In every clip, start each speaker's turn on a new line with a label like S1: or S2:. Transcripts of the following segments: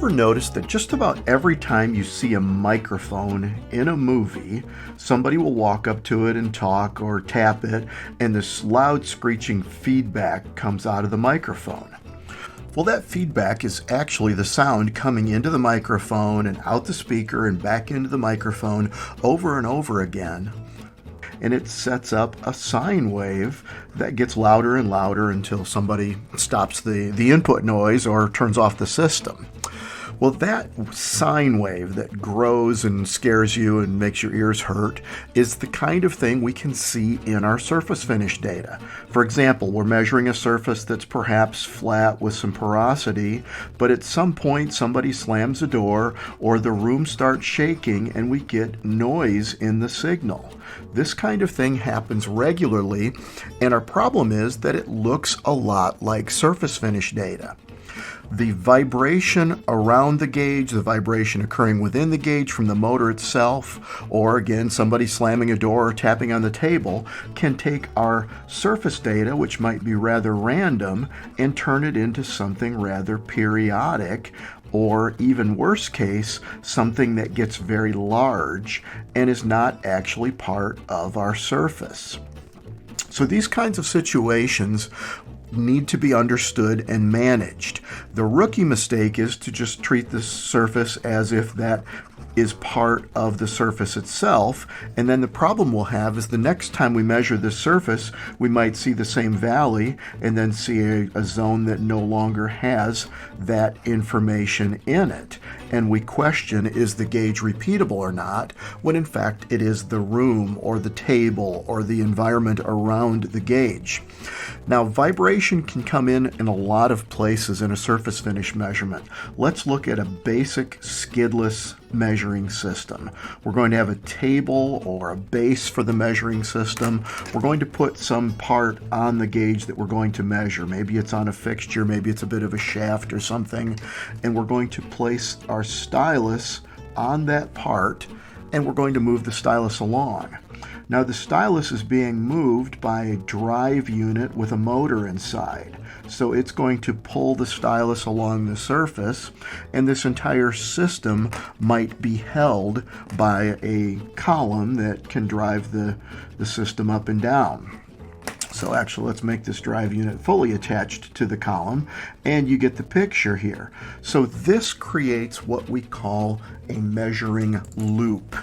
S1: ever noticed that just about every time you see a microphone in a movie, somebody will walk up to it and talk or tap it, and this loud screeching feedback comes out of the microphone? Well, that feedback is actually the sound coming into the microphone and out the speaker and back into the microphone over and over again. And it sets up a sine wave that gets louder and louder until somebody stops the input noise or turns off the system. Well, that sine wave that grows and scares you and makes your ears hurt is the kind of thing we can see in our surface finish data. For example, we're measuring a surface that's perhaps flat with some porosity, but at some point somebody slams a door or the room starts shaking and we get noise in the signal. This kind of thing happens regularly, and our problem is that it looks a lot like surface finish data. The vibration around the gauge, the vibration occurring within the gauge from the motor itself, or again, somebody slamming a door or tapping on the table, can take our surface data, which might be rather random, and turn it into something rather periodic, or even worse case, something that gets very large and is not actually part of our surface. So these kinds of situations need to be understood and managed. The rookie mistake is to just treat the surface as if that is part of the surface itself, and then the problem we'll have is the next time we measure this surface, we might see the same valley and then see a zone that no longer has that information in it. And we question, is the gauge repeatable or not, when in fact it is the room or the table or the environment around the gauge. Now, vibration can come in a lot of places in a surface finish measurement. Let's look at a basic skidless measuring system. We're going to have a table or a base for the measuring system. We're going to put some part on the gauge that we're going to measure. Maybe it's on a fixture, maybe it's a bit of a shaft or something, and we're going to place our stylus on that part, and we're going to move the stylus along. Now, the stylus is being moved by a drive unit with a motor inside. So it's going to pull the stylus along the surface, and this entire system might be held by a column that can drive the system up and down. So actually, let's make this drive unit fully attached to the column, and you get the picture here. So this creates what we call a measuring loop.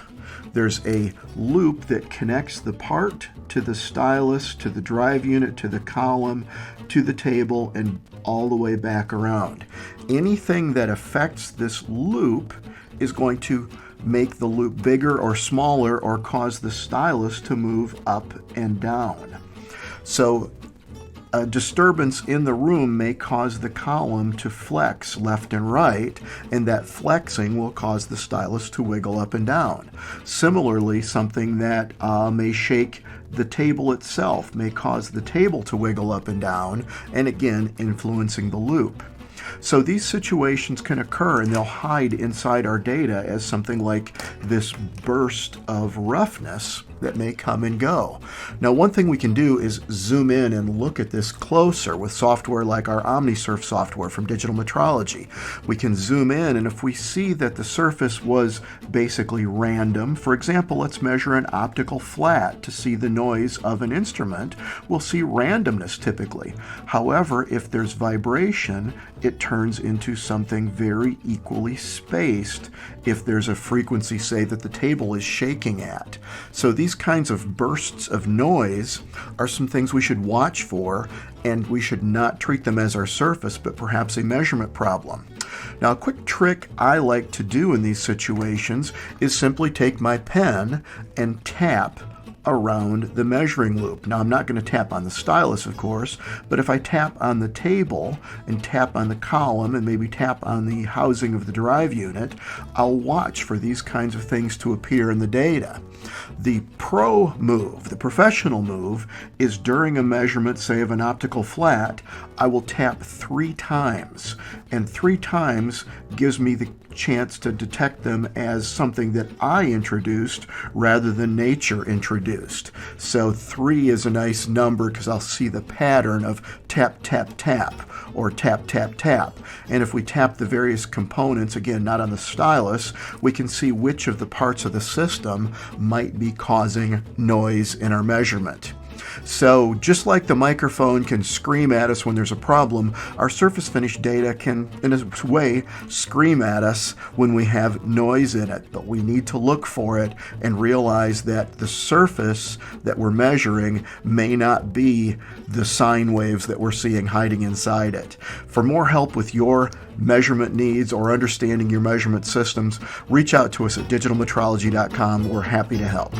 S1: There's a loop that connects the part to the stylus, to the drive unit, to the column, to the table, and all the way back around. Anything that affects this loop is going to make the loop bigger or smaller or cause the stylus to move up and down. So a disturbance in the room may cause the column to flex left and right, and that flexing will cause the stylus to wiggle up and down. Similarly, something that may shake the table itself may cause the table to wiggle up and down, and again, influencing the loop. So these situations can occur, and they'll hide inside our data as something like this burst of roughness that may come and go. Now, one thing we can do is zoom in and look at this closer with software like our OmniSurf software from Digital Metrology. We can zoom in, and if we see that the surface was basically random, for example, let's measure an optical flat to see the noise of an instrument, we'll see randomness typically. However, if there's vibration, it turns into something very equally spaced if there's a frequency, say, that the table is shaking at. So these kinds of bursts of noise are some things we should watch for, and we should not treat them as our surface, but perhaps a measurement problem. Now, a quick trick I like to do in these situations is simply take my pen and tap around the measuring loop. Now, I'm not going to tap on the stylus, of course, but if I tap on the table and tap on the column and maybe tap on the housing of the drive unit, I'll watch for these kinds of things to appear in the data. The pro move, the professional move, is during a measurement, say of an optical flat, I will tap 3 times, and 3 times gives me the chance to detect them as something that I introduced rather than nature introduced. So 3 is a nice number because I'll see the pattern of tap, tap, tap, or tap, tap, tap. And if we tap the various components, again, not on the stylus, we can see which of the parts of the system might be causing noise in our measurement. So just like the microphone can scream at us when there's a problem, our surface finish data can, in a way, scream at us when we have noise in it. But we need to look for it and realize that the surface that we're measuring may not be the sine waves that we're seeing hiding inside it. For more help with your measurement needs or understanding your measurement systems, reach out to us at digitalmetrology.com. We're happy to help.